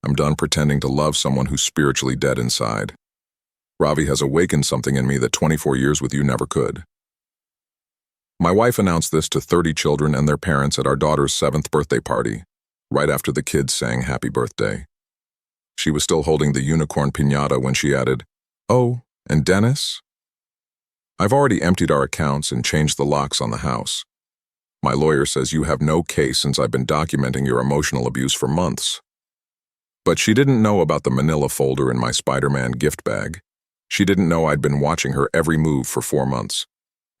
I'm done pretending to love someone who's spiritually dead inside. Ravi has awakened something in me that 24 years with you never could. My wife announced this to 30 children and their parents at our daughter's 7th birthday party, right after the kids sang happy birthday. She was still holding the unicorn piñata when she added, "Oh, and Dennis? I've already emptied our accounts and changed the locks on the house. My lawyer says you have no case since I've been documenting your emotional abuse for months." But she didn't know about the manila folder in my Spider-Man gift bag. She didn't know I'd been watching her every move for 4 months.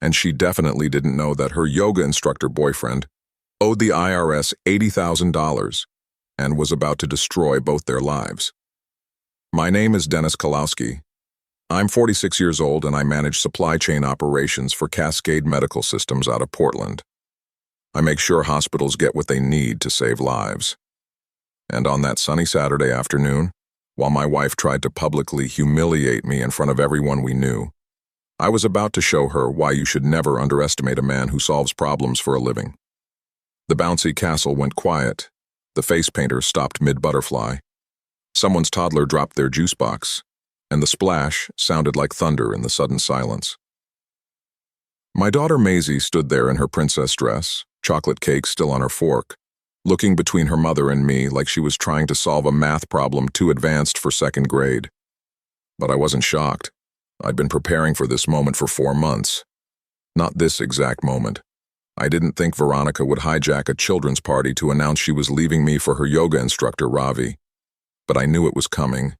And she definitely didn't know that her yoga instructor boyfriend owed the IRS $80,000 and was about to destroy both their lives. My name is Dennis Kalowski. I'm 46 years old and I manage supply chain operations for Cascade Medical Systems out of Portland. I make sure hospitals get what they need to save lives. And on that sunny Saturday afternoon, while my wife tried to publicly humiliate me in front of everyone we knew, I was about to show her why you should never underestimate a man who solves problems for a living. The bouncy castle went quiet. The face painter stopped mid-butterfly. Someone's toddler dropped their juice box, and the splash sounded like thunder in the sudden silence. My daughter Maisie stood there in her princess dress, chocolate cake still on her fork, looking between her mother and me like she was trying to solve a math problem too advanced for 2nd grade. But I wasn't shocked. I'd been preparing for this moment for 4 months. Not this exact moment. I didn't think Veronica would hijack a children's party to announce she was leaving me for her yoga instructor, Ravi. But I knew it was coming.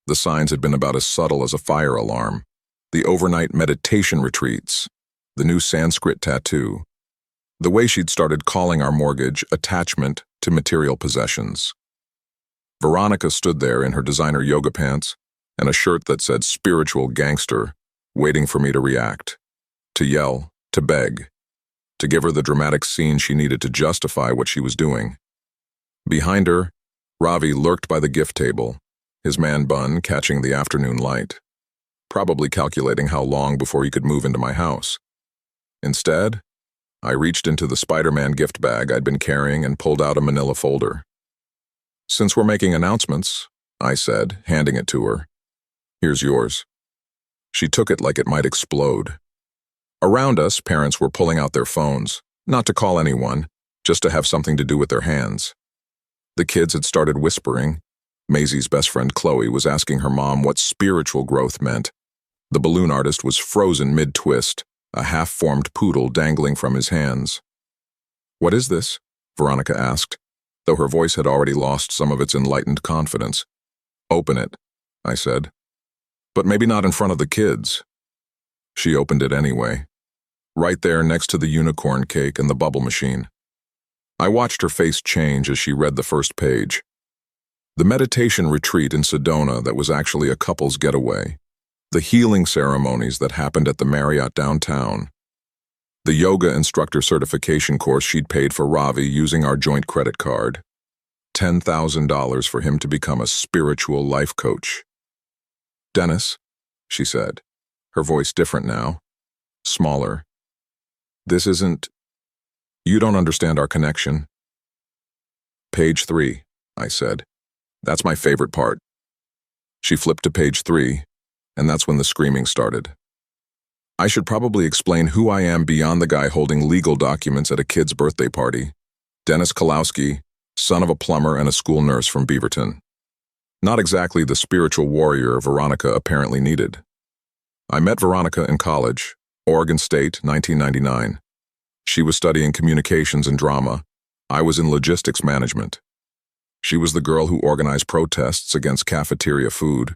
The signs had been about as subtle as a fire alarm. The overnight meditation retreats. The new Sanskrit tattoo. The way she'd started calling our mortgage attachment to material possessions. Veronica stood there in her designer yoga pants and a shirt that said spiritual gangster, waiting for me to react, to yell, to beg, to give her the dramatic scene she needed to justify what she was doing. Behind her, Ravi lurked by the gift table, his man bun catching the afternoon light, probably calculating how long before he could move into my house. Instead, I reached into the Spider-Man gift bag I'd been carrying and pulled out a manila folder. "Since we're making announcements," I said, handing it to her, "here's yours." She took it like it might explode. Around us, parents were pulling out their phones, not to call anyone, just to have something to do with their hands. The kids had started whispering. Maisie's best friend Chloe was asking her mom what spiritual growth meant. The balloon artist was frozen mid-twist, a half-formed poodle dangling from his hands. "What is this?" Veronica asked, though her voice had already lost some of its enlightened confidence. "Open it," I said. "But maybe not in front of the kids." She opened it anyway, right there next to the unicorn cake and the bubble machine. I watched her face change as she read the first page. The meditation retreat in Sedona that was actually a couple's getaway. The healing ceremonies that happened at the Marriott downtown. The yoga instructor certification course she'd paid for Ravi using our joint credit card. $10,000 for him to become a spiritual life coach. "Dennis," she said, her voice different now, smaller. "This isn't... You don't understand our connection." "Page 3, I said. "That's my favorite part." She flipped to page 3, and that's when the screaming started. I should probably explain who I am beyond the guy holding legal documents at a kid's birthday party. Dennis Kalowski, son of a plumber and a school nurse from Beaverton. Not exactly the spiritual warrior Veronica apparently needed. I met Veronica in college, Oregon State, 1999. She was studying communications and drama. I was in logistics management. She was the girl who organized protests against cafeteria food,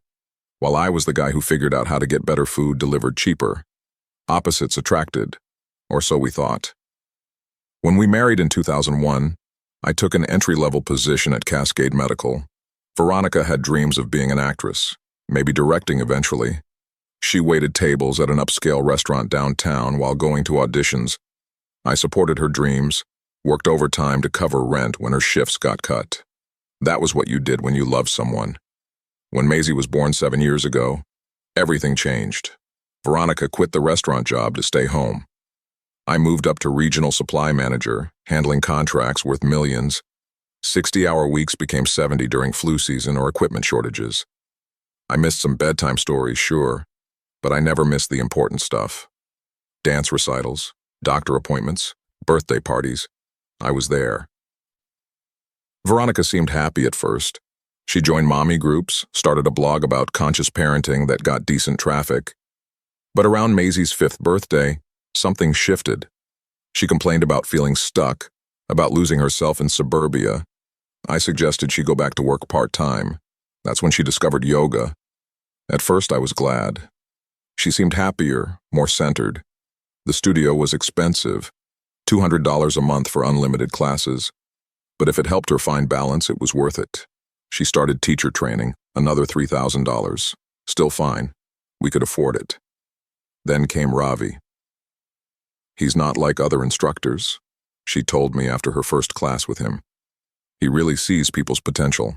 while I was the guy who figured out how to get better food delivered cheaper. Opposites attracted, or so we thought. When we married in 2001, I took an entry-level position at Cascade Medical. Veronica had dreams of being an actress, maybe directing eventually. She waited tables at an upscale restaurant downtown while going to auditions. I supported her dreams, worked overtime to cover rent when her shifts got cut. That was what you did when you loved someone. When Maisie was born 7 years ago, everything changed. Veronica quit the restaurant job to stay home. I moved up to regional supply manager, handling contracts worth millions. 60-hour weeks became 70 during flu season or equipment shortages. I missed some bedtime stories, sure, but I never missed the important stuff. Dance recitals, doctor appointments, birthday parties. I was there. Veronica seemed happy at first. She joined mommy groups, started a blog about conscious parenting that got decent traffic. But around Maisie's 5th birthday, something shifted. She complained about feeling stuck, about losing herself in suburbia. I suggested she go back to work part-time. That's when she discovered yoga. At first, I was glad. She seemed happier, more centered. The studio was expensive, $200 a month for unlimited classes. But if it helped her find balance, it was worth it. She started teacher training, another $3,000. Still fine. We could afford it. Then came Ravi. He's not like other instructors, she told me after her first class with him. He really sees people's potential.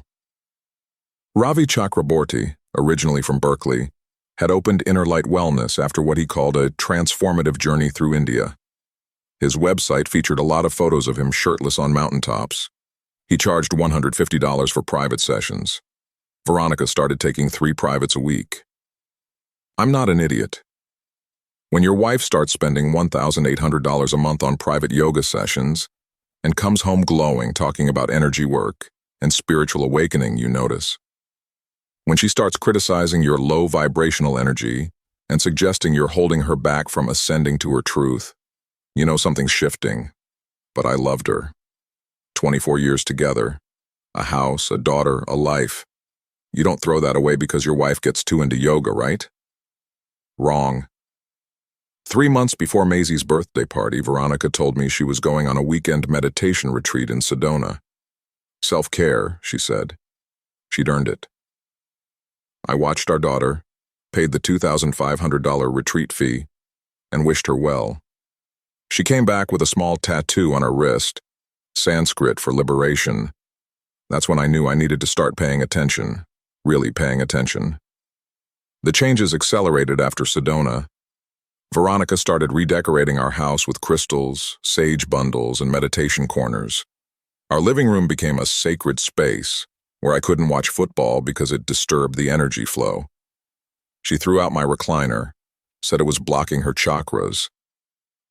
Ravi Chakraborty, originally from Berkeley, had opened Inner Light Wellness after what he called a transformative journey through India. His website featured a lot of photos of him shirtless on mountaintops. He charged $150 for private sessions. Veronica started taking 3 privates a week. I'm not an idiot. When your wife starts spending $1,800 a month on private yoga sessions and comes home glowing talking about energy work and spiritual awakening, you notice. When she starts criticizing your low vibrational energy and suggesting you're holding her back from ascending to her truth, you know something's shifting. But I loved her. 24 years together, a house, a daughter, a life. You don't throw that away because your wife gets too into yoga, right? Wrong. 3 months before Maisie's birthday party, Veronica told me she was going on a weekend meditation retreat in Sedona. Self-care, she said. She'd earned it. I watched our daughter, paid the $2,500 retreat fee, and wished her well. She came back with a small tattoo on her wrist, Sanskrit for liberation. That's when I knew I needed to start paying attention, really paying attention. The changes accelerated after Sedona. Veronica started redecorating our house with crystals, sage bundles, and meditation corners. Our living room became a sacred space where I couldn't watch football because it disturbed the energy flow. She threw out my recliner, said it was blocking her chakras.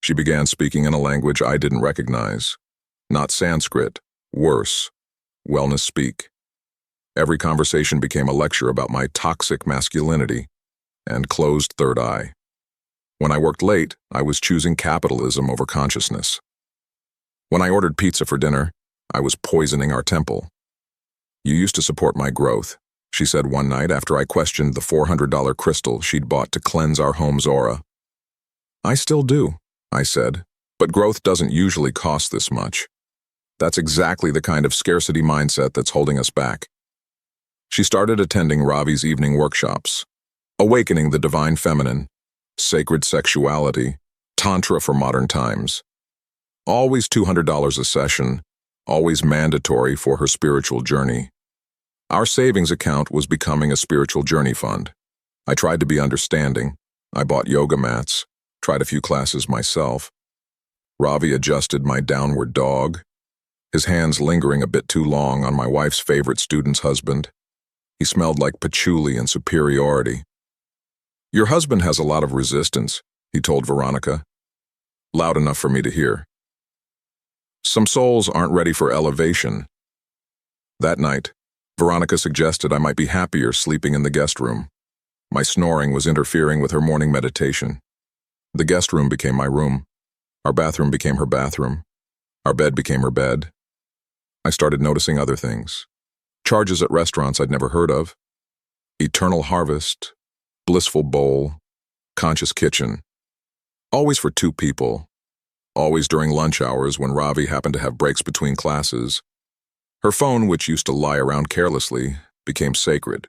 She began speaking in a language I didn't recognize. Not Sanskrit, worse, wellness speak. Every conversation became a lecture about my toxic masculinity and closed third eye. When I worked late, I was choosing capitalism over consciousness. When I ordered pizza for dinner, I was poisoning our temple. You used to support my growth, she said one night after I questioned the $400 crystal she'd bought to cleanse our home's aura. I still do, I said, but growth doesn't usually cost this much. That's exactly the kind of scarcity mindset that's holding us back. She started attending Ravi's evening workshops, Awakening the Divine Feminine, Sacred Sexuality, Tantra for Modern Times. Always $200 a session, always mandatory for her spiritual journey. Our savings account was becoming a spiritual journey fund. I tried to be understanding. I bought yoga mats, tried a few classes myself. Ravi adjusted my downward dog, his hands lingering a bit too long on my wife's favorite student's husband. He smelled like patchouli and superiority. Your husband has a lot of resistance, he told Veronica. Loud enough for me to hear. Some souls aren't ready for elevation. That night, Veronica suggested I might be happier sleeping in the guest room. My snoring was interfering with her morning meditation. The guest room became my room. Our bathroom became her bathroom. Our bed became her bed. I started noticing other things. Charges at restaurants I'd never heard of. Eternal Harvest, Blissful Bowl, Conscious Kitchen. Always for 2 people. Always during lunch hours when Ravi happened to have breaks between classes. Her phone, which used to lie around carelessly, became sacred.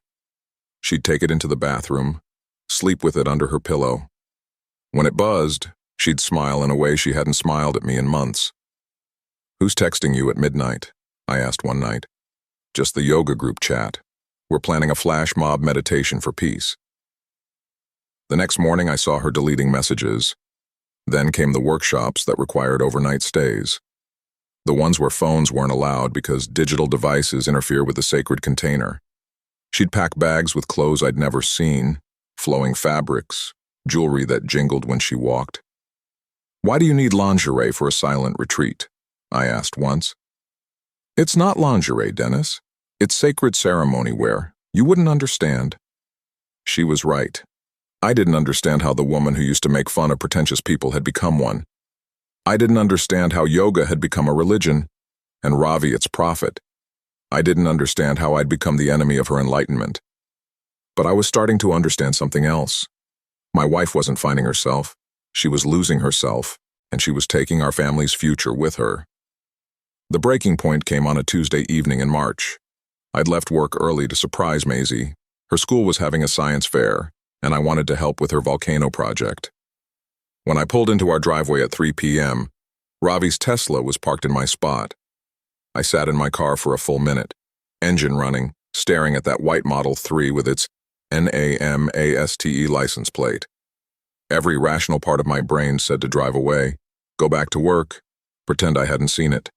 She'd take it into the bathroom, sleep with it under her pillow. When it buzzed, she'd smile in a way she hadn't smiled at me in months. Who's texting you at midnight? I asked one night. Just the yoga group chat. We're planning a flash mob meditation for peace. The next morning I saw her deleting messages. Then came the workshops that required overnight stays. The ones where phones weren't allowed because digital devices interfere with the sacred container. She'd pack bags with clothes I'd never seen, flowing fabrics, jewelry that jingled when she walked. "Why do you need lingerie for a silent retreat?" I asked once. "It's not lingerie, Dennis. It's sacred ceremony wear. You wouldn't understand." She was right. I didn't understand how the woman who used to make fun of pretentious people had become one. I didn't understand how yoga had become a religion, and Ravi its prophet. I didn't understand how I'd become the enemy of her enlightenment. But I was starting to understand something else. My wife wasn't finding herself. She was losing herself, and she was taking our family's future with her. The breaking point came on a Tuesday evening in March. I'd left work early to surprise Maisie. Her school was having a science fair, and I wanted to help with her volcano project. When I pulled into our driveway at 3 p.m., Ravi's Tesla was parked in my spot. I sat in my car for a full minute, engine running, staring at that white Model 3 with its NAMASTE license plate. Every rational part of my brain said to drive away, go back to work, pretend I hadn't seen it.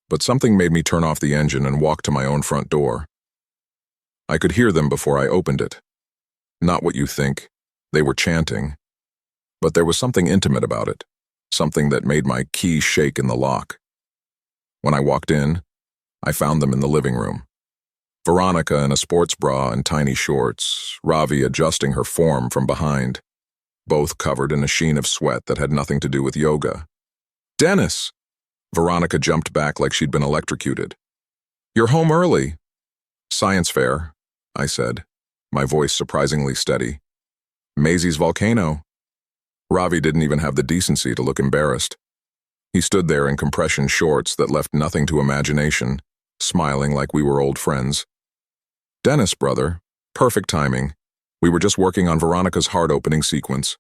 But something made me turn off the engine and walk to my own front door. I could hear them before I opened it. Not what you think. They were chanting. But there was something intimate about it, something that made my key shake in the lock. When I walked in, I found them in the living room. Veronica in a sports bra and tiny shorts, Ravi adjusting her form from behind, both covered in a sheen of sweat that had nothing to do with yoga. "Dennis!" Veronica jumped back like she'd been electrocuted. "You're home early." "Science fair," I said, my voice surprisingly steady. "Maisie's volcano." Ravi didn't even have the decency to look embarrassed. He stood there in compression shorts that left nothing to imagination, smiling like we were old friends. "Dennis, brother. Perfect timing. We were just working on Veronica's heart-opening sequence."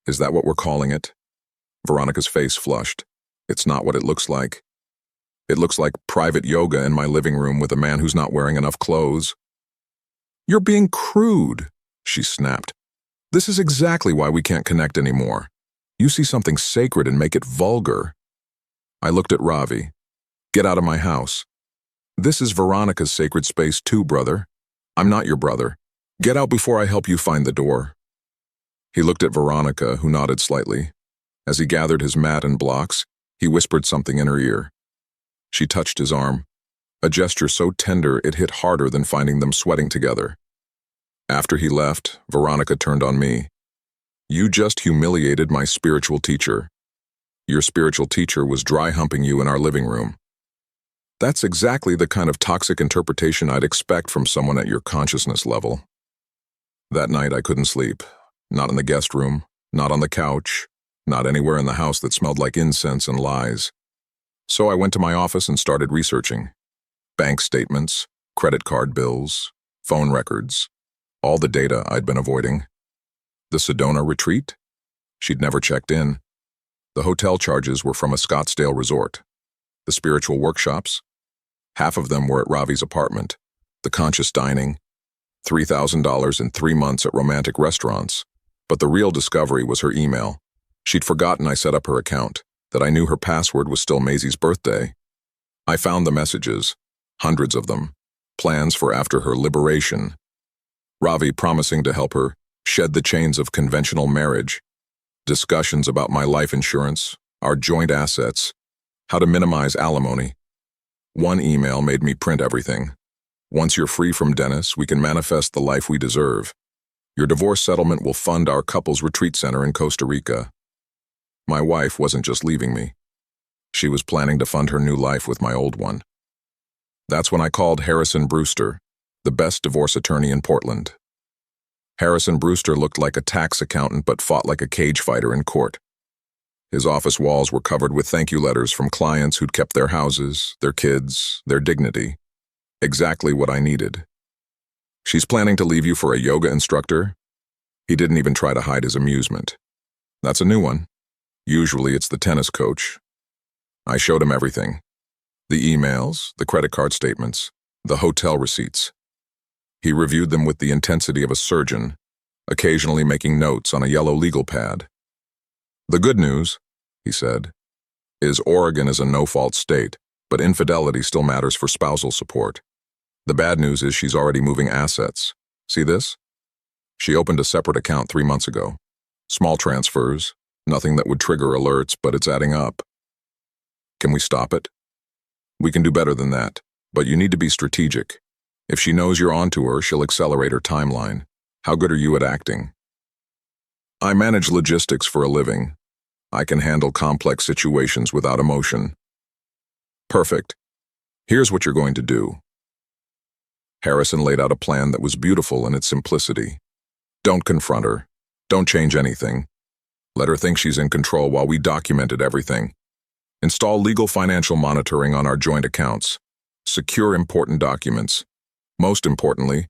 "Is that what we're calling it?" Veronica's face flushed. "It's not what it looks like. It looks like private yoga in my living room with a man who's not wearing enough clothes." "You're being crude," she snapped. "This is exactly why we can't connect anymore. You see something sacred and make it vulgar." I looked at Ravi. "Get out of my house. This is Veronica's sacred space too, brother. I'm not your brother. Get out before I help you find the door." He looked at Veronica, who nodded slightly. As he gathered his mat and blocks, he whispered something in her ear. She touched his arm, a gesture so tender it hit harder than finding them sweating together. After he left, Veronica turned on me. "You just humiliated my spiritual teacher. Your spiritual teacher was dry humping you in our living room." That's exactly the kind of toxic interpretation I'd expect from someone at your consciousness level. That night I couldn't sleep. Not in the guest room, not on the couch, not anywhere in the house that smelled like incense and lies. So I went to my office and started researching. Bank statements, credit card bills, phone records, all the data I'd been avoiding. The Sedona retreat? She'd never checked in. The hotel charges were from a Scottsdale resort. The spiritual workshops? Half of them were at Ravi's apartment. The conscious dining? $3,000 in 3 months at romantic restaurants. But the real discovery was her email. She'd forgotten I set up her account, that I knew her password was still Maisie's birthday. I found the messages, hundreds of them, plans for after her liberation. Ravi promising to help her shed the chains of conventional marriage, discussions about my life insurance, our joint assets, how to minimize alimony. One email made me print everything. "Once you're free from Dennis, we can manifest the life we deserve. Your divorce settlement will fund our couple's retreat center in Costa Rica." My wife wasn't just leaving me. She was planning to fund her new life with my old one. That's when I called Harrison Brewster, the best divorce attorney in Portland. Harrison Brewster looked like a tax accountant but fought like a cage fighter in court. His office walls were covered with thank you letters from clients who'd kept their houses, their kids, their dignity. Exactly what I needed. "She's planning to leave you for a yoga instructor?" He didn't even try to hide his amusement. "That's a new one. Usually it's the tennis coach." I showed him everything. The emails, the credit card statements, the hotel receipts. He reviewed them with the intensity of a surgeon, occasionally making notes on a yellow legal pad. "The good news," he said, is Oregon is a no-fault state, but infidelity still matters for spousal support. The bad news is she's already moving assets. See this? She opened a separate account 3 months ago. Small transfers, nothing that would trigger alerts, but it's adding up. Can we stop it? We can do better than that, but you need to be strategic. If she knows you're onto her, she'll accelerate her timeline. How good are you at acting? I manage logistics for a living. I can handle complex situations without emotion. Perfect. Here's what you're going to do. Harrison laid out a plan that was beautiful in its simplicity. Don't confront her. Don't change anything. Let her think she's in control while we documented everything. Install legal financial monitoring on our joint accounts. Secure important documents. Most importantly,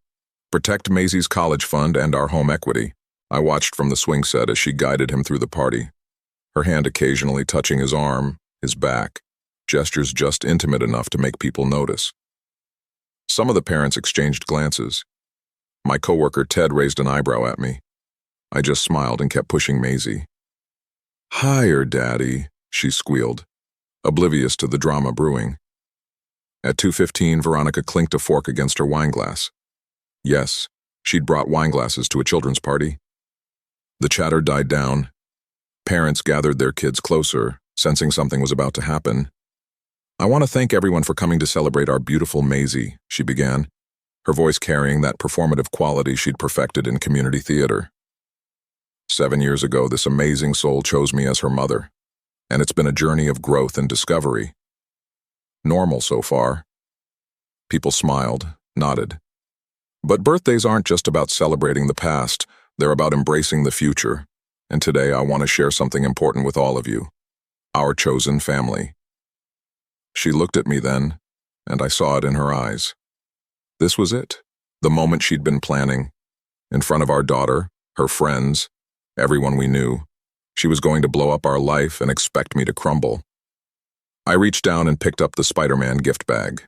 protect Maisie's college fund and our home equity. I watched from the swing set as she guided him through the party, her hand occasionally touching his arm, his back, gestures just intimate enough to make people notice. Some of the parents exchanged glances. My coworker Ted raised an eyebrow at me. I just smiled and kept pushing Maisie. "Higher, Daddy," she squealed, oblivious to the drama brewing. At 2:15, Veronica clinked a fork against her wineglass. Yes, she'd brought wineglasses to a children's party. The chatter died down. Parents gathered their kids closer, sensing something was about to happen. "I want to thank everyone for coming to celebrate our beautiful Maisie," she began, her voice carrying that performative quality she'd perfected in community theater. 7 years ago, this amazing soul chose me as her mother, and it's been a journey of growth and discovery. Normal so far. People smiled, nodded. But birthdays aren't just about celebrating the past, they're about embracing the future. And today I want to share something important with all of you, our chosen family. She looked at me then, and I saw it in her eyes. This was it, the moment she'd been planning. In front of our daughter, her friends, everyone we knew, she was going to blow up our life and expect me to crumble. I reached down and picked up the Spider-Man gift bag.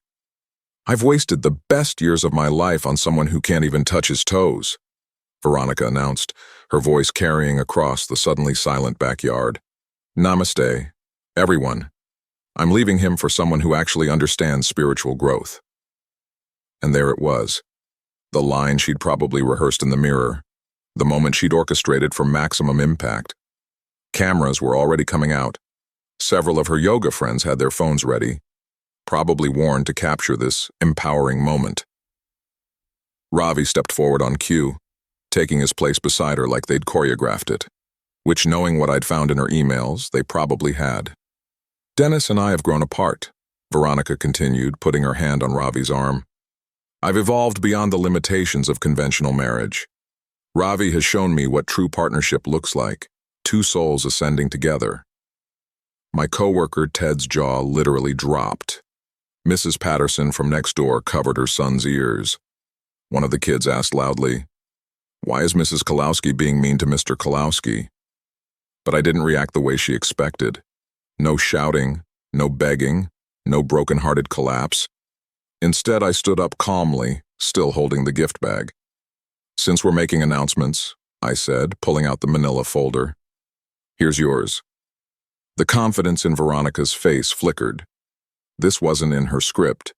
"I've wasted the best years of my life on someone who can't even touch his toes," Veronica announced, her voice carrying across the suddenly silent backyard. "Namaste, everyone. I'm leaving him for someone who actually understands spiritual growth." And there it was, the line she'd probably rehearsed in the mirror, the moment she'd orchestrated for maximum impact. Cameras were already coming out. Several of her yoga friends had their phones ready, probably warned to capture this empowering moment. Ravi stepped forward on cue, taking his place beside her like they'd choreographed it, which, knowing what I'd found in her emails, they probably had. "Dennis and I have grown apart," Veronica continued, putting her hand on Ravi's arm. "I've evolved beyond the limitations of conventional marriage. Ravi has shown me what true partnership looks like, two souls ascending together." My coworker Ted's jaw literally dropped. Mrs. Patterson from next door covered her son's ears. One of the kids asked loudly, "Why is Mrs. Kalowski being mean to Mr. Kalowski?" But I didn't react the way she expected. No shouting, no begging, no broken-hearted collapse. Instead, I stood up calmly, still holding the gift bag. "Since we're making announcements," I said, pulling out the manila folder, "here's yours." The confidence in Veronica's face flickered. This wasn't in her script.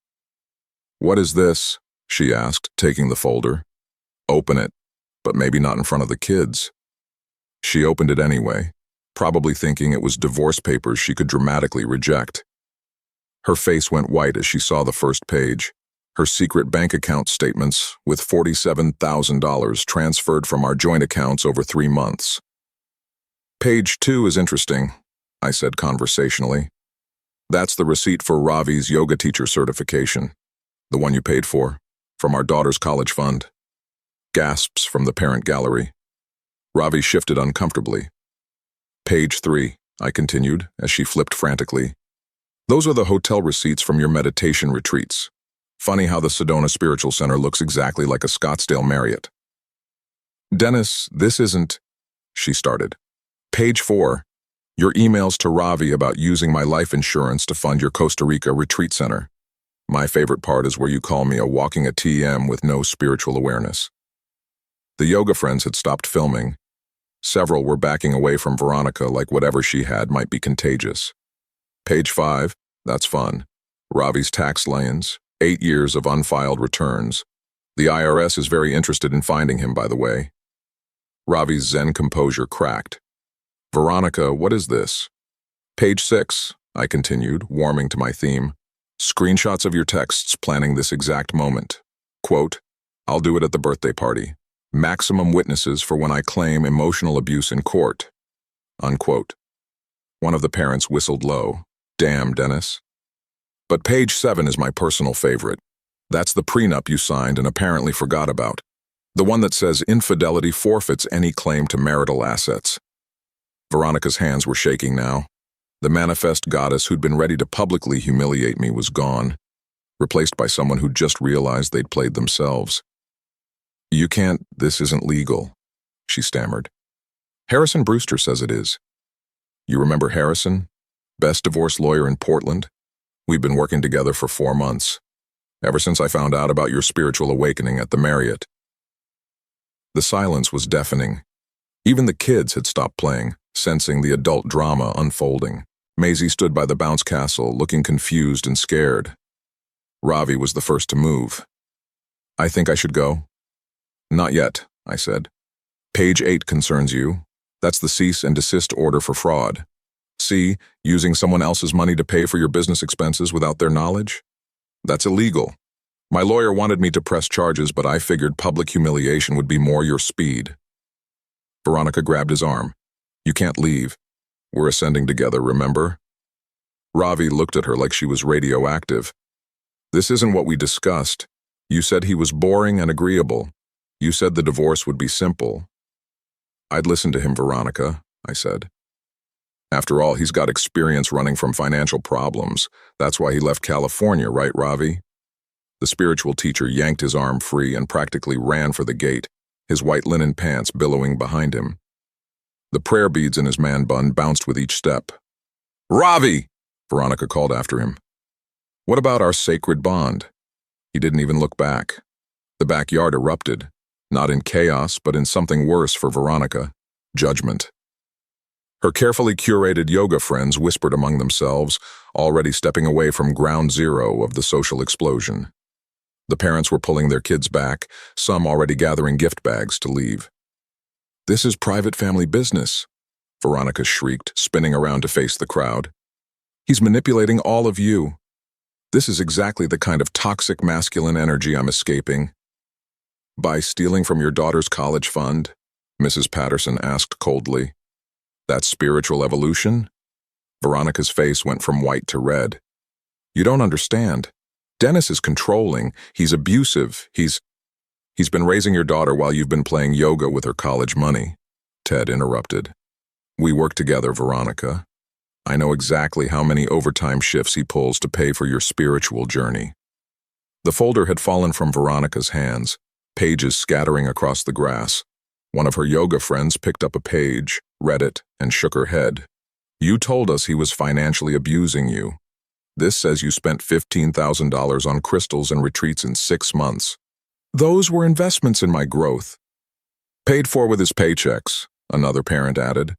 "What is this?" she asked, taking the folder. "Open it, but maybe not in front of the kids." She opened it anyway, probably thinking it was divorce papers she could dramatically reject. Her face went white as she saw the first page, her secret bank account statements with $47,000 transferred from our joint accounts over 3 months. "Page 2 is interesting," I said conversationally. "That's the receipt for Ravi's yoga teacher certification, the one you paid for, from our daughter's college fund." Gasps from the parent gallery. Ravi shifted uncomfortably. "Page 3, I continued as she flipped frantically. "Those are the hotel receipts from your meditation retreats. Funny how the Sedona Spiritual Center looks exactly like a Scottsdale Marriott." "Dennis, this isn't," she started. "Page 4. Your emails to Ravi about using my life insurance to fund your Costa Rica retreat center. My favorite part is where you call me a walking ATM with no spiritual awareness." The yoga friends had stopped filming. Several were backing away from Veronica like whatever she had might be contagious. Page 5. That's fun. Ravi's tax liens. 8 years of unfiled returns. The IRS is very interested in finding him, by the way. Ravi's zen composure cracked. Veronica, what is this? Page 6, I continued, warming to my theme. Screenshots of your texts planning this exact moment. Quote, I'll do it at the birthday party. Maximum witnesses for when I claim emotional abuse in court. Unquote. One of the parents whistled low. Damn, Dennis. But page 7 is my personal favorite. That's the prenup you signed and apparently forgot about. The one that says infidelity forfeits any claim to marital assets. Veronica's hands were shaking now. The manifest goddess who'd been ready to publicly humiliate me was gone, replaced by someone who'd just realized they'd played themselves. You can't, this isn't legal, she stammered. Harrison Brewster says it is. You remember Harrison? Best divorce lawyer in Portland? We've been working together for 4 months, ever since I found out about your spiritual awakening at the Marriott. The silence was deafening. Even the kids had stopped playing, sensing the adult drama unfolding. Maisie stood by the bounce castle, looking confused and scared. Ravi was the first to move. I think I should go. Not yet, I said. Page 8 concerns you. That's the cease and desist order for fraud. See, using someone else's money to pay for your business expenses without their knowledge? That's illegal. My lawyer wanted me to press charges, but I figured public humiliation would be more your speed. Veronica grabbed his arm. You can't leave. We're ascending together, remember? Ravi looked at her like she was radioactive. This isn't what we discussed. You said he was boring and agreeable. You said the divorce would be simple. I'd listen to him, Veronica, I said. After all, he's got experience running from financial problems. That's why he left California, right, Ravi? The spiritual teacher yanked his arm free and practically ran for the gate, his white linen pants billowing behind him. The prayer beads in his man bun bounced with each step. Ravi! Veronica called after him. What about our sacred bond? He didn't even look back. The backyard erupted, not in chaos, but in something worse for Veronica, judgment. Her carefully curated yoga friends whispered among themselves, already stepping away from ground zero of the social explosion. The parents were pulling their kids back, some already gathering gift bags to leave. This is private family business, Veronica shrieked, spinning around to face the crowd. He's manipulating all of you. This is exactly the kind of toxic masculine energy I'm escaping. By stealing from your daughter's college fund? Mrs. Patterson asked coldly. That spiritual evolution? Veronica's face went from white to red. You don't understand. Dennis is controlling. He's abusive. He's been raising your daughter while you've been playing yoga with her college money, Ted interrupted. We work together, Veronica. I know exactly how many overtime shifts he pulls to pay for your spiritual journey. The folder had fallen from Veronica's hands, pages scattering across the grass. One of her yoga friends picked up a page, read it, and shook her head. You told us he was financially abusing you. This says you spent $15,000 on crystals and retreats in 6 months. Those were investments in my growth. Paid for with his paychecks, another parent added.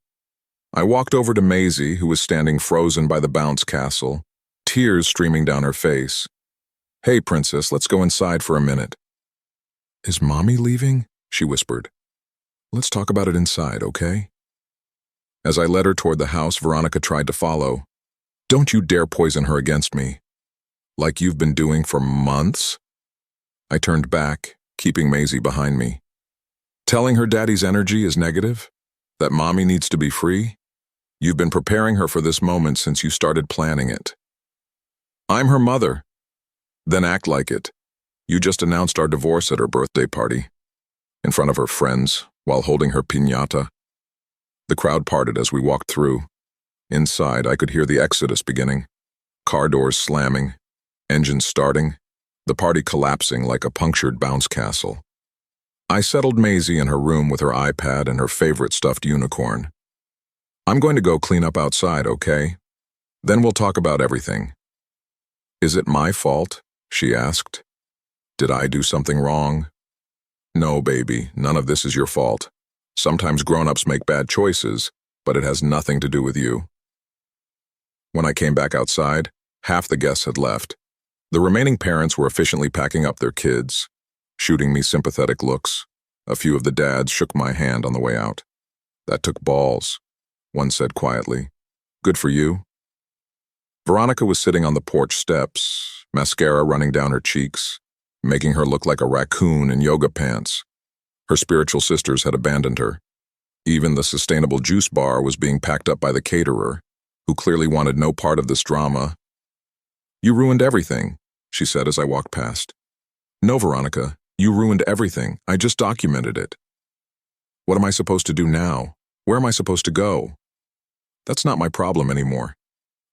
I walked over to Maisie, who was standing frozen by the bounce castle, tears streaming down her face. Hey, princess, let's go inside for a minute. Is Mommy leaving? She whispered. Let's talk about it inside, okay? As I led her toward the house, Veronica tried to follow. Don't you dare poison her against me. Like you've been doing for months? I turned back, keeping Maisie behind me. Telling her daddy's energy is negative? That Mommy needs to be free? You've been preparing her for this moment since you started planning it. I'm her mother. Then act like it. You just announced our divorce at her birthday party, in front of her friends, while holding her piñata. The crowd parted as we walked through. Inside, I could hear the exodus beginning. Car doors slamming, engines starting, the party collapsing like a punctured bounce castle. I settled Maisie in her room with her iPad and her favorite stuffed unicorn. I'm going to go clean up outside, okay? Then we'll talk about everything. Is it my fault? She asked. Did I do something wrong? No, baby, none of this is your fault. Sometimes grown-ups make bad choices, but it has nothing to do with you. When I came back outside, half the guests had left. The remaining parents were efficiently packing up their kids, shooting me sympathetic looks. A few of the dads shook my hand on the way out. "That took balls," one said quietly. "Good for you." Veronica was sitting on the porch steps, mascara running down her cheeks, making her look like a raccoon in yoga pants. Her spiritual sisters had abandoned her. Even the sustainable juice bar was being packed up by the caterer, who clearly wanted no part of this drama. "You ruined everything," she said as I walked past. "No, Veronica, you ruined everything. I just documented it." "What am I supposed to do now? Where am I supposed to go?" "That's not my problem anymore.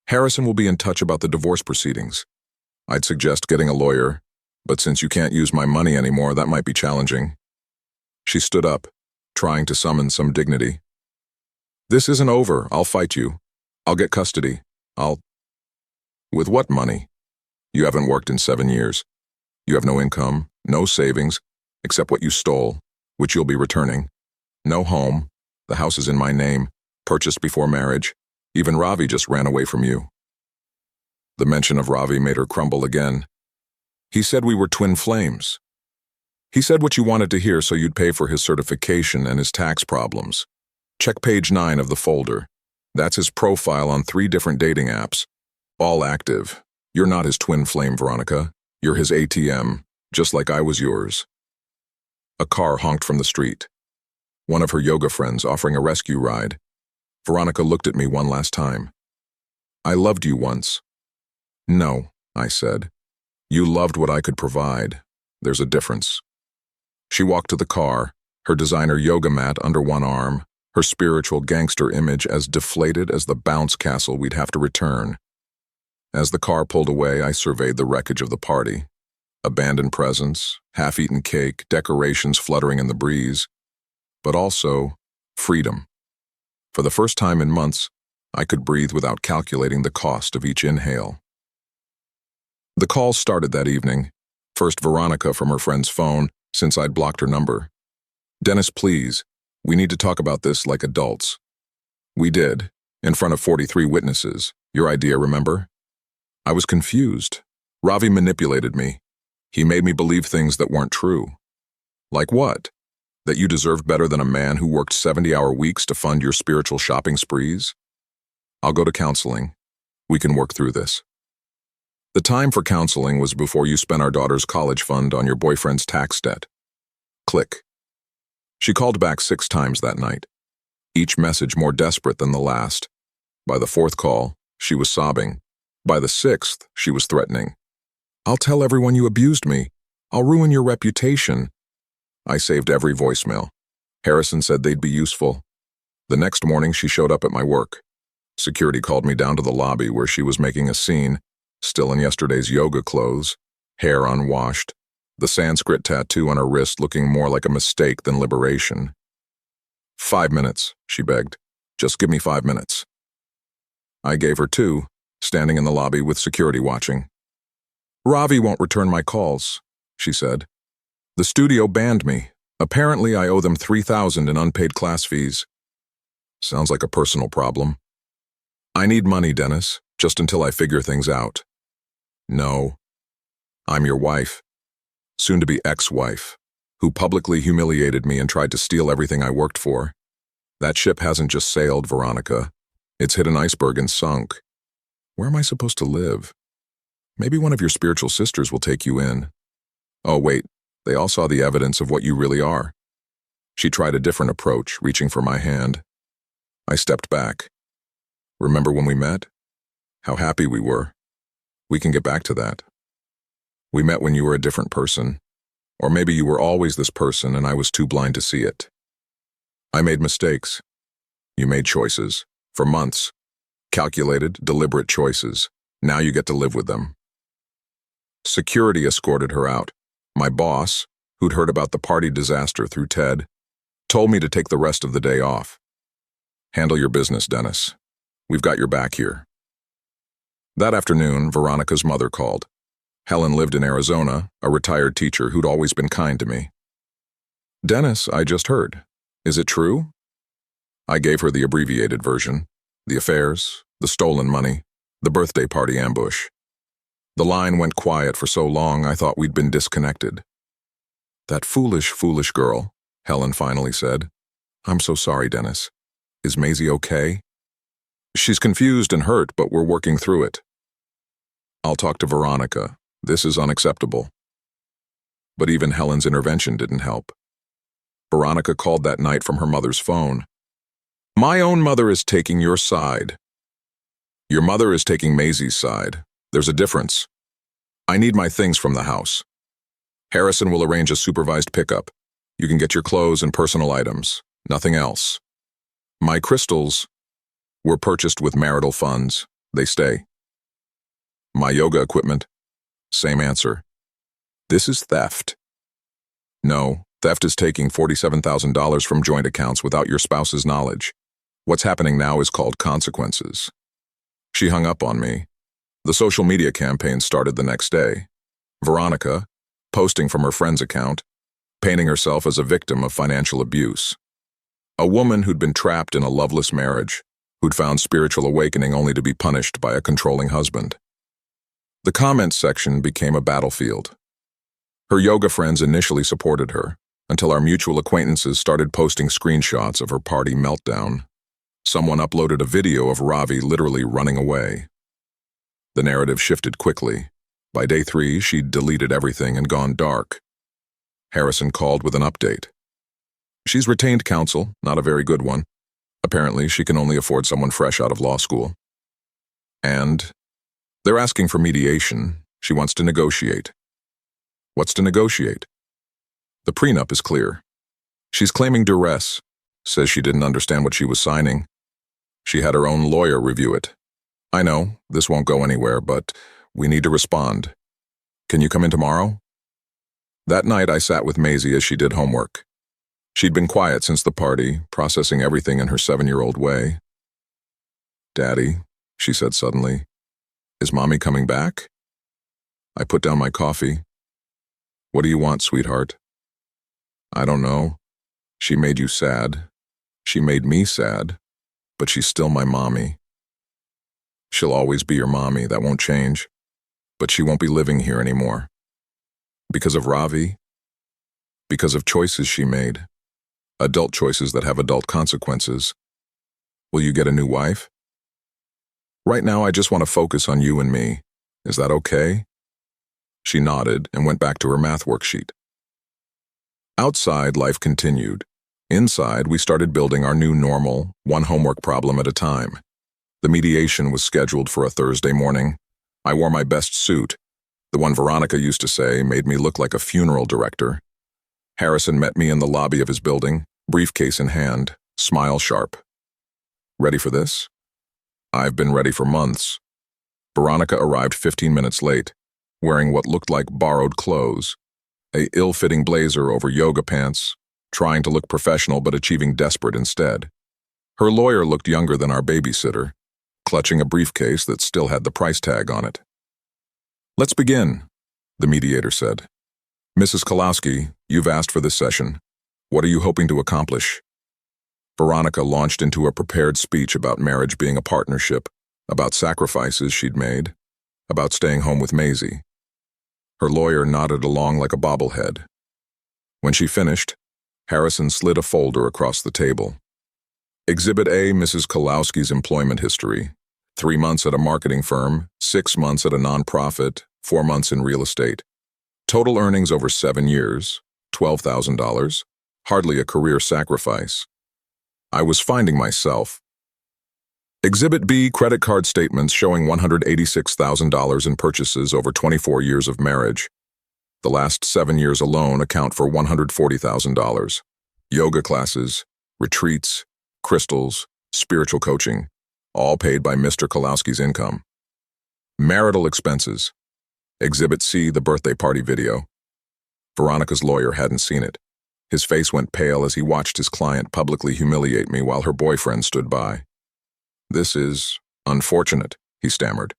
Harrison will be in touch about the divorce proceedings. I'd suggest getting a lawyer, but since you can't use my money anymore, that might be challenging." She stood up, trying to summon some dignity. "This isn't over. I'll fight you. I'll get custody. With what money? You haven't worked in 7 years. You have no income, no savings, except what you stole, which you'll be returning. No home. The house is in my name, purchased before marriage. Even Ravi just ran away from you." The mention of Ravi made her crumble again. "He said we were twin flames. He said what you wanted to hear so you'd pay for his certification and his tax problems. Check page 9 of the folder. That's his profile on 3 different dating apps, all active. You're not his twin flame, Veronica. You're his ATM, just like I was yours." A car honked from the street. One of her yoga friends offering a rescue ride. Veronica looked at me one last time. "I loved you once." "No," I said. "You loved what I could provide. There's a difference." She walked to the car, her designer yoga mat under one arm, her spiritual gangster image as deflated as the bounce castle we'd have to return. As the car pulled away, I surveyed the wreckage of the party. Abandoned presents, half-eaten cake, decorations fluttering in the breeze, but also freedom. For the first time in months, I could breathe without calculating the cost of each inhale. The calls started that evening. First Veronica from her friend's phone, since I'd blocked her number. "Dennis, please, we need to talk about this like adults." We did, in front of 43 witnesses. Your idea, remember? I was confused. Ravi manipulated me. He made me believe things that weren't true. Like what? That you deserved better than a man who worked 70-hour weeks to fund your spiritual shopping sprees? "I'll go to counseling. We can work through this." The time for counseling was before you spent our daughter's college fund on your boyfriend's tax debt. Click. She called back 6 times that night, each message more desperate than the last. By the 4th call, she was sobbing. By the 6th, she was threatening. "I'll tell everyone you abused me. I'll ruin your reputation." I saved every voicemail. Harrison said they'd be useful. The next morning, she showed up at my work. Security called me down to the lobby where she was making a scene, still in yesterday's yoga clothes, hair unwashed, the Sanskrit tattoo on her wrist looking more like a mistake than liberation. "5 minutes," she begged. "Just give me 5 minutes." I gave her 2, standing in the lobby with security watching. "Ravi won't return my calls," she said. "The studio banned me. Apparently I owe them $3,000 in unpaid class fees." Sounds like a personal problem. "I need money, Dennis, just until I figure things out." "No. I'm your wife, soon-to-be ex-wife, who publicly humiliated me and tried to steal everything I worked for. That ship hasn't just sailed, Veronica. It's hit an iceberg and sunk. Where am I supposed to live? Maybe one of your spiritual sisters will take you in. Oh, wait, they all saw the evidence of what you really are." She tried a different approach, reaching for my hand. I stepped back. "Remember when we met? How happy we were. We can get back to that. We met when you were a different person. Or maybe you were always this person and I was too blind to see it. I made mistakes. You made choices. For months. Calculated, deliberate choices. Now you get to live with them." Security escorted her out. My boss, who'd heard about the party disaster through Ted, told me to take the rest of the day off. "Handle your business, Dennis. We've got your back here." That afternoon, Veronica's mother called. Helen lived in Arizona, a retired teacher who'd always been kind to me. "Dennis, I just heard. Is it true?" I gave her the abbreviated version. The affairs, the stolen money, The birthday party ambush. The line went quiet for so long I thought we'd been disconnected. "That foolish, foolish girl," Helen finally said. "I'm so sorry, Dennis. Is Maisie okay?" "She's confused and hurt, but we're working through it." "I'll talk to Veronica. This is unacceptable." But even Helen's intervention didn't help. Veronica called that night from her mother's phone. "My own mother is taking your side." "Your mother is taking Maisie's side. There's a difference. I need my things from the house. Harrison will arrange a supervised pickup. You can get your clothes and personal items. Nothing else. My crystals were purchased with marital funds. They stay. My yoga equipment. Same answer. This is theft." "No, theft is taking $47,000 from joint accounts without your spouse's knowledge. What's happening now is called consequences." She hung up on me. The social media campaign started the next day. Veronica, posting from her friend's account, painting herself as a victim of financial abuse. A woman who'd been trapped in a loveless marriage, who'd found spiritual awakening only to be punished by a controlling husband. The comments section became a battlefield. Her yoga friends initially supported her, until our mutual acquaintances started posting screenshots of her party meltdown. Someone uploaded a video of Ravi literally running away. The narrative shifted quickly. By day 3, she'd deleted everything and gone dark. Harrison called with an update. "She's retained counsel, not a very good one. Apparently, she can only afford someone fresh out of law school. And they're asking for mediation. She wants to negotiate." "What's to negotiate?" "The prenup is clear. She's claiming duress, says she didn't understand what she was signing. She had her own lawyer review it. I know, this won't go anywhere, but we need to respond. Can you come in tomorrow?" That night I sat with Maisie as she did homework. She'd been quiet since the party, processing everything in her 7-year-old way. "Daddy," she said suddenly, "is Mommy coming back?" I put down my coffee. "What do you want, sweetheart?" "I don't know. She made you sad. She made me sad, but she's still my mommy. She'll always be your mommy, that won't change, but she won't be living here anymore. Because of Ravi, because of choices she made, adult choices that have adult consequences. Will you get a new wife?" "Right now I just want to focus on you and me. Is that okay?" She nodded and went back to her math worksheet. Outside, life continued. Inside, we started building our new normal, one homework problem at a time. The mediation was scheduled for a Thursday morning. I wore my best suit. The one Veronica used to say made me look like a funeral director. Harrison met me in the lobby of his building, briefcase in hand, smile sharp. "Ready for this?" "I've been ready for months." Veronica arrived 15 minutes late, wearing what looked like borrowed clothes, a ill-fitting blazer over yoga pants, trying to look professional but achieving desperate instead. Her lawyer looked younger than our babysitter, clutching a briefcase that still had the price tag on it. "Let's begin," the mediator said. "Mrs. Kalowski, you've asked for this session. What are you hoping to accomplish?" Veronica launched into a prepared speech about marriage being a partnership, about sacrifices she'd made, about staying home with Maisie. Her lawyer nodded along like a bobblehead. When she finished, Harrison slid a folder across the table. Exhibit A, Mrs. Kalowski's employment history. 3 months at a marketing firm, 6 months at a nonprofit, 4 months in real estate. Total earnings over 7 years, $12,000, hardly a career sacrifice. I was finding myself. Exhibit B, credit card statements showing $186,000 in purchases over 24 years of marriage. The last 7 years alone account for $140,000. Yoga classes, retreats, crystals, spiritual coaching, all paid by Mr. Kalowski's income. Marital expenses. Exhibit C, the birthday party video. Veronica's lawyer hadn't seen it. His face went pale as he watched his client publicly humiliate me while her boyfriend stood by. "This is unfortunate," he stammered.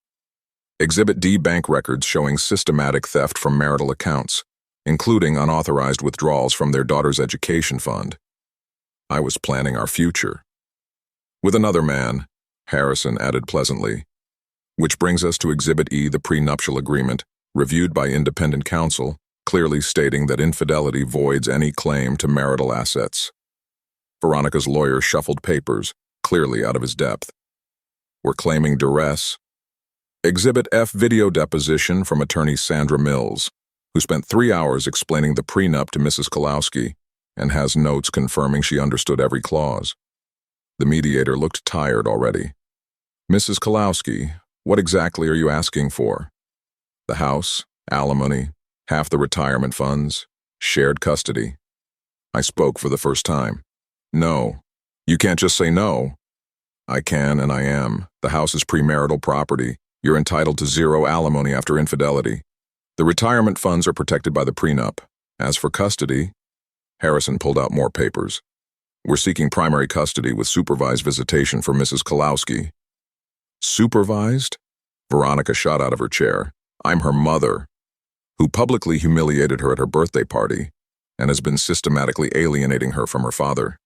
Exhibit D, bank records showing systematic theft from marital accounts, including unauthorized withdrawals from their daughter's education fund. I was planning our future. "With another man," Harrison added pleasantly. Which brings us to Exhibit E, the prenuptial agreement, reviewed by independent counsel, clearly stating that infidelity voids any claim to marital assets. Veronica's lawyer shuffled papers, clearly out of his depth. We're claiming duress. Exhibit F, video deposition from attorney Sandra Mills, who spent 3 hours explaining the prenup to Mrs. Kalowski and has notes confirming she understood every clause. The mediator looked tired already. Mrs. Kalowski, what exactly are you asking for? The house, alimony, half the retirement funds, shared custody. I spoke for the first time. No. You can't just say no. I can and I am. The house is premarital property. You're entitled to 0 alimony after infidelity. The retirement funds are protected by the prenup. As for custody, Harrison pulled out more papers. We're seeking primary custody with supervised visitation for Mrs. Kalowski. Supervised? Veronica shot out of her chair. I'm her mother, who publicly humiliated her at her birthday party and has been systematically alienating her from her father.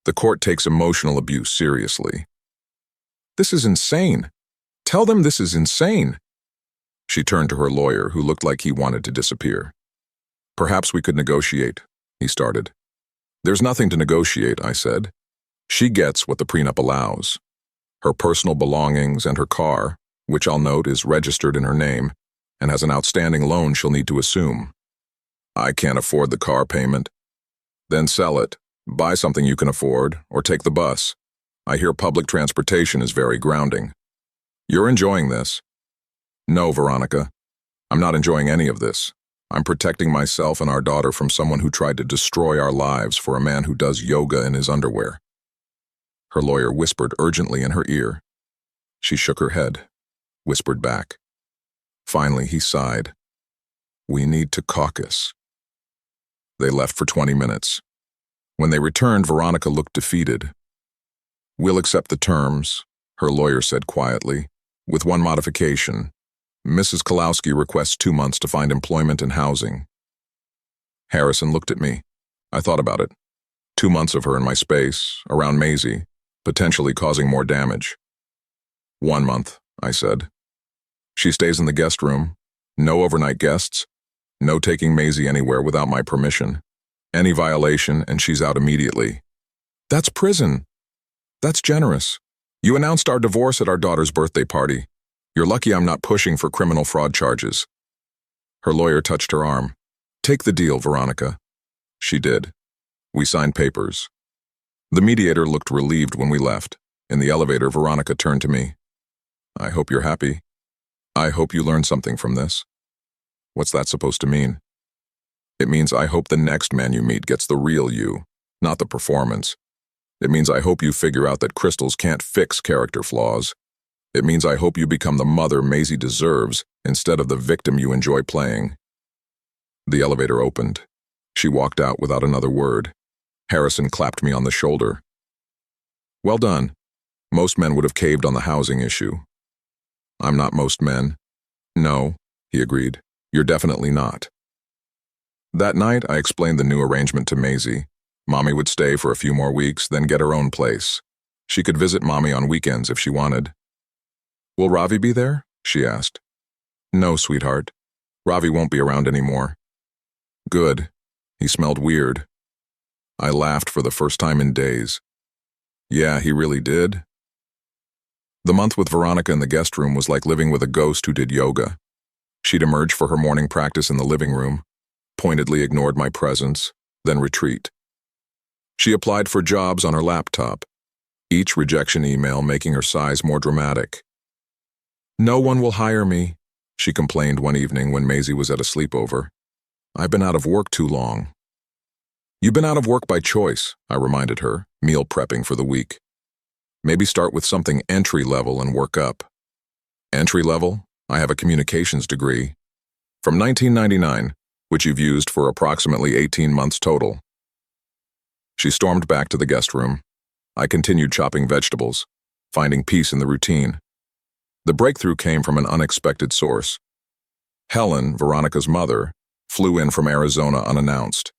The court takes emotional abuse seriously. This is insane. Tell them this is insane. She turned to her lawyer, who looked like he wanted to disappear. Perhaps we could negotiate, he started. There's nothing to negotiate, I said. She gets what the prenup allows. Her personal belongings and her car, which I'll note is registered in her name, and has an outstanding loan she'll need to assume. I can't afford the car payment. Then sell it, buy something you can afford, or take the bus. I hear public transportation is very grounding. You're enjoying this. No, Veronica. I'm not enjoying any of this. I'm protecting myself and our daughter from someone who tried to destroy our lives for a man who does yoga in his underwear. Her lawyer whispered urgently in her ear. She shook her head, whispered back. Finally, he sighed. We need to caucus. They left for 20 minutes. When they returned, Veronica looked defeated. We'll accept the terms, her lawyer said quietly, with one modification. Mrs. Kalowski requests 2 months to find employment and housing. Harrison looked at me. I thought about it. 2 months of her in my space, around Maisie, potentially causing more damage. 1 month, I said. She stays in the guest room. No overnight guests. No taking Maisie anywhere without my permission. Any violation, and she's out immediately. That's prison. That's generous. You announced our divorce at our daughter's birthday party. You're lucky I'm not pushing for criminal fraud charges. Her lawyer touched her arm. Take the deal, Veronica. She did. We signed papers. The mediator looked relieved when we left. In the elevator, Veronica turned to me. I hope you're happy. I hope you learned something from this. What's that supposed to mean? It means I hope the next man you meet gets the real you, not the performance. It means I hope you figure out that crystals can't fix character flaws. It means I hope you become the mother Maisie deserves instead of the victim you enjoy playing. The elevator opened. She walked out without another word. Harrison clapped me on the shoulder. Well done. Most men would have caved on the housing issue. I'm not most men. No, he agreed. You're definitely not. That night, I explained the new arrangement to Maisie. Mommy would stay for a few more weeks, then get her own place. She could visit Mommy on weekends if she wanted. Will Ravi be there? She asked. No, sweetheart. Ravi won't be around anymore. Good. He smelled weird. I laughed for the first time in days. Yeah, he really did. The month with Veronica in the guest room was like living with a ghost who did yoga. She'd emerge for her morning practice in the living room, pointedly ignored my presence, then retreat. She applied for jobs on her laptop, each rejection email making her sighs more dramatic. No one will hire me, she complained one evening when Maisie was at a sleepover. I've been out of work too long. You've been out of work by choice, I reminded her, meal prepping for the week. Maybe start with something entry-level and work up. Entry-level? I have a communications degree. From 1999, which you've used for approximately 18 months total. She stormed back to the guest room. I continued chopping vegetables, finding peace in the routine. The breakthrough came from an unexpected source. Helen, Veronica's mother, flew in from Arizona unannounced.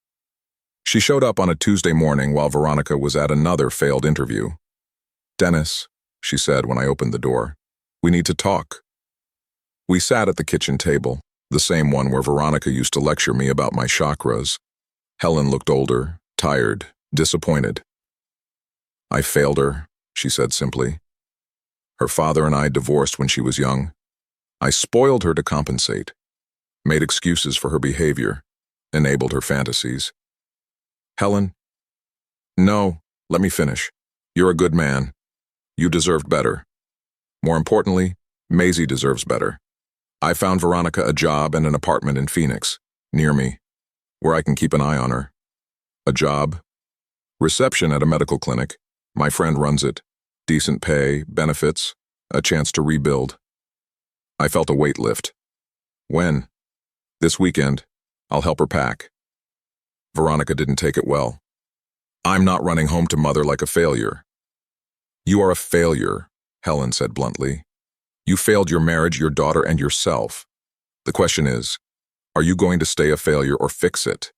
She showed up on a Tuesday morning while Veronica was at another failed interview. Dennis, she said when I opened the door, we need to talk. We sat at the kitchen table, the same one where Veronica used to lecture me about my chakras. Helen looked older, tired, disappointed. "I failed her," she said simply. "Her father and I divorced when she was young. I spoiled her to compensate, made excuses for her behavior, enabled her fantasies." "Helen, no, let me finish. You're a good man. You deserved better. More importantly, Maisie deserves better. I found Veronica a job and an apartment in Phoenix, near me, where I can keep an eye on her. A job? Reception at a medical clinic. My friend runs it. Decent pay, benefits, a chance to rebuild." I felt a weight lift. "When?" "This weekend. I'll help her pack." Veronica didn't take it well. "I'm not running home to mother like a failure." "You are a failure," Helen said bluntly. "You failed your marriage, your daughter, and yourself. The question is, are you going to stay a failure or fix it?"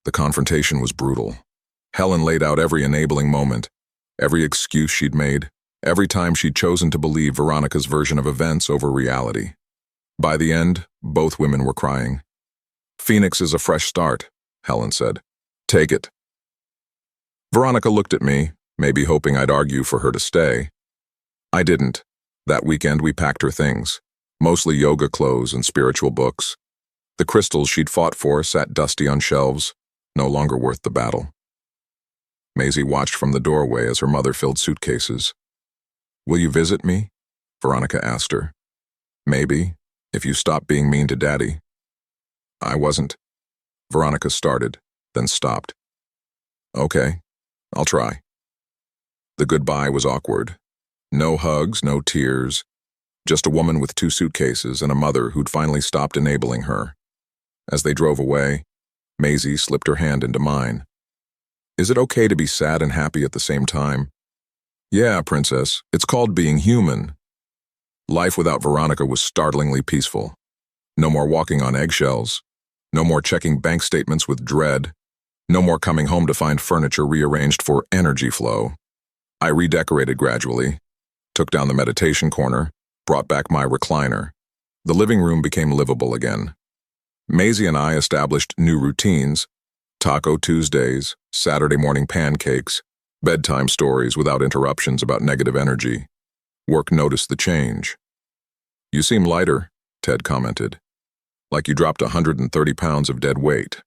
The confrontation was brutal. Helen laid out every enabling moment, every excuse she'd made, every time she'd chosen to believe Veronica's version of events over reality. By the end, both women were crying. "Phoenix is a fresh start," Helen said. "Take it." Veronica looked at me, maybe hoping I'd argue for her to stay. I didn't. That weekend we packed her things, mostly yoga clothes and spiritual books. The crystals she'd fought for sat dusty on shelves, no longer worth the battle. Maisie watched from the doorway as her mother filled suitcases. "Will you visit me?" Veronica asked her. "Maybe, if you stop being mean to Daddy." "I wasn't." Veronica started, then stopped. "Okay, I'll try." The goodbye was awkward. No hugs, no tears, just a woman with 2 suitcases and a mother who'd finally stopped enabling her. As they drove away, Maisie slipped her hand into mine. "Is it okay to be sad and happy at the same time?" "Yeah, Princess, it's called being human." Life without Veronica was startlingly peaceful. No more walking on eggshells. No more checking bank statements with dread. No more coming home to find furniture rearranged for energy flow. I redecorated gradually, took down the meditation corner, brought back my recliner. The living room became livable again. Maisie and I established new routines: Taco Tuesdays, Saturday morning pancakes, bedtime stories without interruptions about negative energy. Work noticed the change. "You seem lighter," Ted commented. "Like you dropped 130 pounds of dead weight."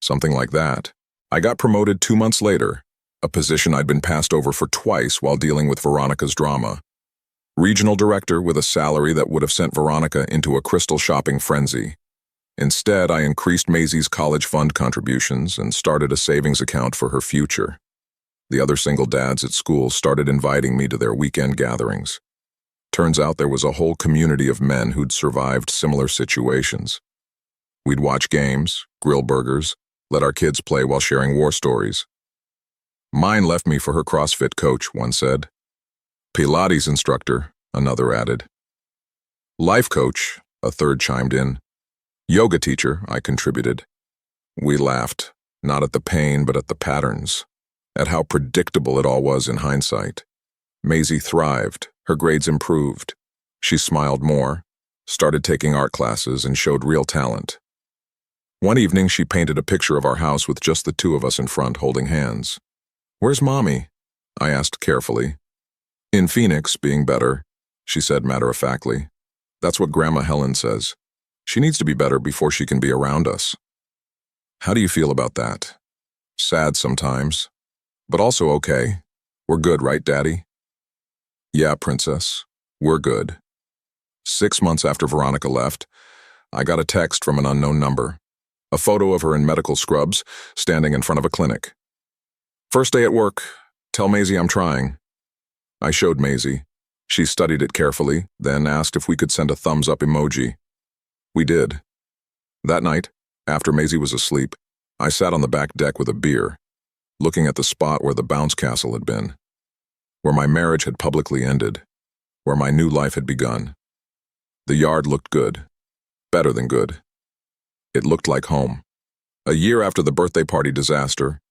Something like that. I got promoted 2 months later, a position I'd been passed over for twice while dealing with Veronica's drama. Regional director with a salary that would have sent Veronica into a crystal shopping frenzy. Instead, I increased Maisie's college fund contributions and started a savings account for her future. The other single dads at school started inviting me to their weekend gatherings. Turns out there was a whole community of men who'd survived similar situations. We'd watch games, grill burgers, let our kids play while sharing war stories. "Mine left me for her CrossFit coach," one said. "Pilates instructor," another added. "Life coach," a third chimed in. "Yoga teacher," I contributed. We laughed, not at the pain but at the patterns, at how predictable it all was in hindsight. Maisie thrived, her grades improved. She smiled more, started taking art classes, and showed real talent. One evening she painted a picture of our house with just the 2 of us in front holding hands. "Where's Mommy?" I asked carefully. "In Phoenix, being better," she said matter-of-factly. "That's what Grandma Helen says. She needs to be better before she can be around us." "How do you feel about that?" "Sad sometimes, but also okay. We're good, right, Daddy?" "Yeah, Princess, we're good." 6 months after Veronica left, I got a text from an unknown number. A photo of her in medical scrubs, standing in front of a clinic. "First day at work. Tell Maisie I'm trying." I showed Maisie. She studied it carefully, then asked if we could send a thumbs-up emoji. We did. That night, after Maisie was asleep, I sat on the back deck with a beer, looking at the spot where the bounce castle had been, where my marriage had publicly ended, where my new life had begun. The yard looked good, better than good. It looked like home. A year after the birthday party disaster,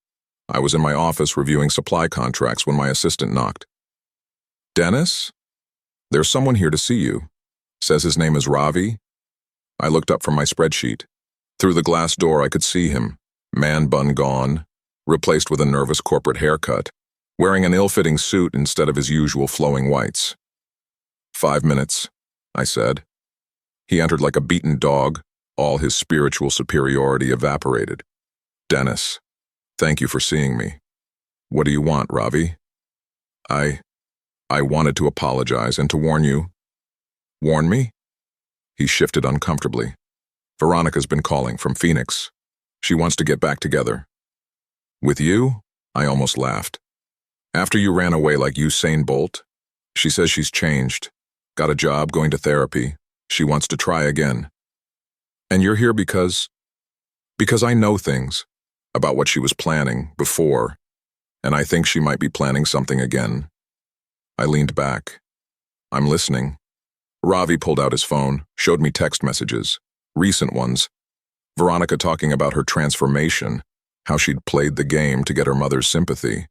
I was in my office reviewing supply contracts when my assistant knocked. "Dennis? There's someone here to see you," Says his name is Ravi? I looked up from my spreadsheet. Through the glass door I could see him, man bun gone, replaced with a nervous corporate haircut, wearing an ill-fitting suit instead of his usual flowing whites. 5 minutes, I said. He entered like a beaten dog, all his spiritual superiority evaporated. Dennis, thank you for seeing me. What do you want, Ravi? I wanted to apologize and to warn you. Warn me? He shifted uncomfortably. Veronica's been calling from Phoenix. She wants to get back together. With you? I almost laughed. After you ran away like Usain Bolt? She says she's changed. Got a job, going to therapy. She wants to try again. And you're here because I know things about what she was planning before, and I think she might be planning something again. I leaned back. I'm listening. Ravi pulled out his phone, showed me text messages, recent ones. Veronica talking about her transformation, how she'd played the game to get her mother's sympathy,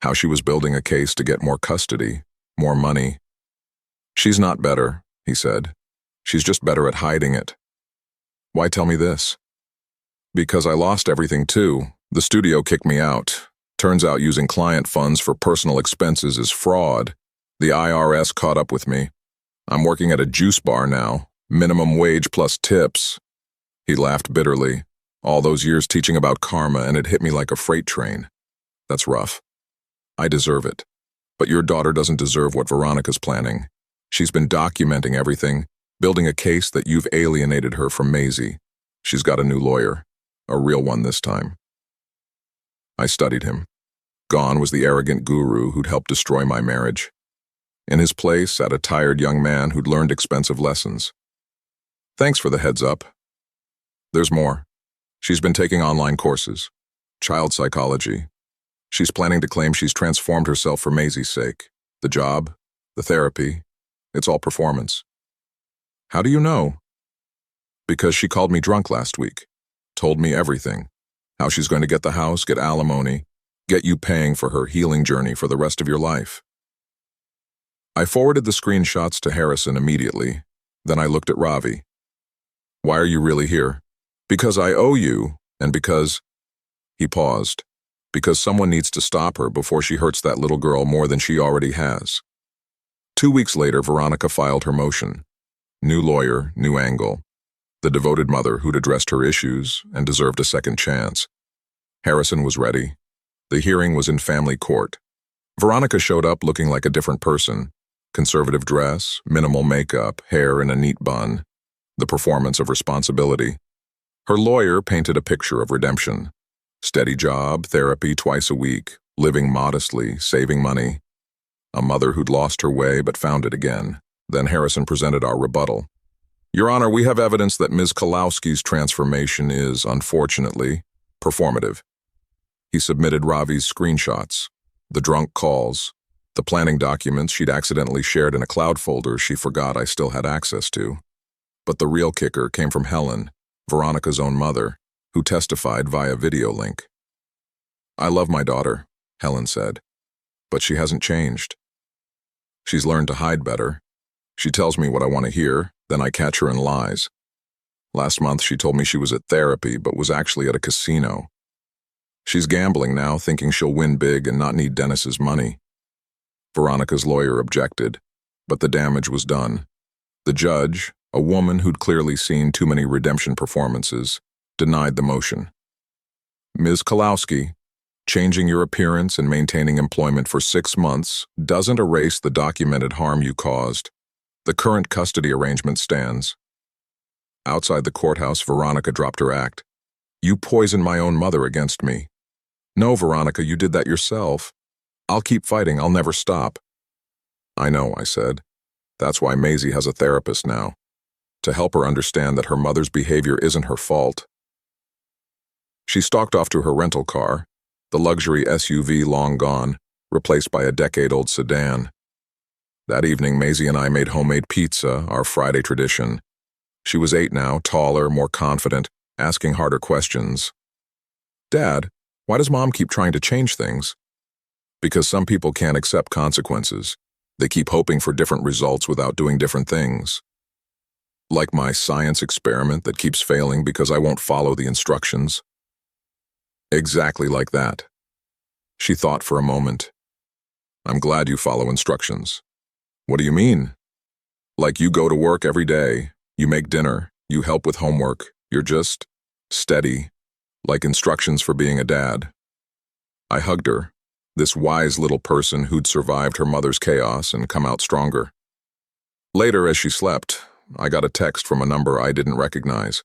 how she was building a case to get more custody, more money. She's not better, he said. She's just better at hiding it. Why tell me this? Because I lost everything too. The studio kicked me out. Turns out using client funds for personal expenses is fraud. The IRS caught up with me. I'm working at a juice bar now, minimum wage plus tips. He laughed bitterly. All those years teaching about karma, and it hit me like a freight train. That's rough. I deserve it. But your daughter doesn't deserve what Veronica's planning. She's been documenting everything, building a case that you've alienated her from Maisie. She's got a new lawyer, a real one this time. I studied him. Gone was the arrogant guru who'd helped destroy my marriage. In his place sat a tired young man who'd learned expensive lessons. Thanks for the heads up. There's more. She's been taking online courses. Child psychology. She's planning to claim she's transformed herself for Maisie's sake. The job, the therapy, it's all performance. How do you know? Because she called me drunk last week. Told me everything. How she's going to get the house, get alimony, get you paying for her healing journey for the rest of your life. I forwarded the screenshots to Harrison immediately. Then I looked at Ravi. Why are you really here? Because I owe you, and because... He paused. Because someone needs to stop her before she hurts that little girl more than she already has. 2 weeks later, Veronica filed her motion. New lawyer, new angle. The devoted mother who'd addressed her issues and deserved a second chance. Harrison was ready. The hearing was in family court. Veronica showed up looking like a different person. Conservative dress, minimal makeup, hair in a neat bun. The performance of responsibility. Her lawyer painted a picture of redemption. Steady job, therapy twice a week, living modestly, saving money. A mother who'd lost her way but found it again. Then Harrison presented our rebuttal. Your Honor, we have evidence that Ms. Kalowski's transformation is, unfortunately, performative. He submitted Ravi's screenshots, the drunk calls, the planning documents she'd accidentally shared in a cloud folder she forgot I still had access to. But the real kicker came from Helen, Veronica's own mother, who testified via video link. I love my daughter, Helen said, but she hasn't changed. She's learned to hide better. She tells me what I want to hear, then I catch her in lies. Last month she told me she was at therapy but was actually at a casino. She's gambling now, thinking she'll win big and not need Dennis's money. Veronica's lawyer objected, but the damage was done. The judge, a woman who'd clearly seen too many redemption performances, denied the motion. Ms. Kalowski, changing your appearance and maintaining employment for 6 months doesn't erase the documented harm you caused. The current custody arrangement stands. Outside the courthouse, Veronica dropped her act. You poisoned my own mother against me. No, Veronica, you did that yourself. I'll keep fighting, I'll never stop. I know, I said. That's why Maisie has a therapist now. To help her understand that her mother's behavior isn't her fault. She stalked off to her rental car, the luxury SUV long gone, replaced by a decade-old sedan. That evening, Maisie and I made homemade pizza, our Friday tradition. She was 8 now, taller, more confident, asking harder questions. Dad, why does Mom keep trying to change things? Because some people can't accept consequences. They keep hoping for different results without doing different things. Like my science experiment that keeps failing because I won't follow the instructions. Exactly like that. She thought for a moment. I'm glad you follow instructions. What do you mean? Like you go to work every day, you make dinner, you help with homework, you're just steady, like instructions for being a dad. I hugged her, this wise little person who'd survived her mother's chaos and come out stronger. Later, as she slept, I got a text from a number I didn't recognize.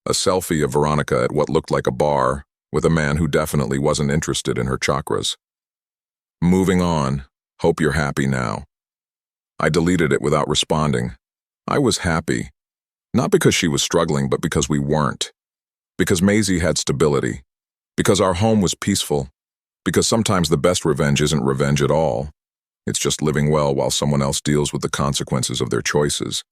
A selfie of Veronica at what looked like a bar with a man who definitely wasn't interested in her chakras. Moving on. Hope you're happy now. I deleted it without responding. I was happy. Not because she was struggling, but because we weren't. Because Maisie had stability. Because our home was peaceful. Because sometimes the best revenge isn't revenge at all. It's just living well while someone else deals with the consequences of their choices.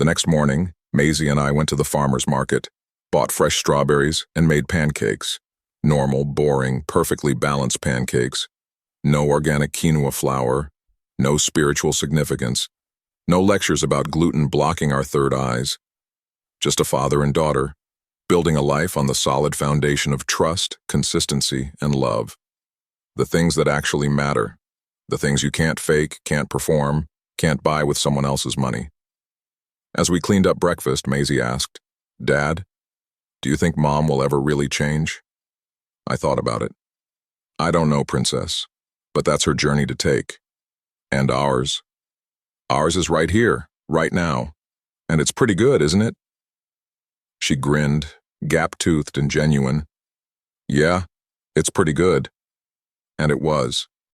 The next morning, Maisie and I went to the farmer's market, bought fresh strawberries, and made pancakes. Normal, boring, perfectly balanced pancakes. No organic quinoa flour. No spiritual significance. No lectures about gluten blocking our third eyes. Just a father and daughter, building a life on the solid foundation of trust, consistency, and love. The things that actually matter. The things you can't fake, can't perform, can't buy with someone else's money. As we cleaned up breakfast, Maisie asked, Dad, do you think Mom will ever really change? I thought about it. I don't know, Princess, but that's her journey to take. And ours. Ours is right here, right now. And it's pretty good, isn't it? She grinned, gap-toothed and genuine. Yeah, it's pretty good. And it was.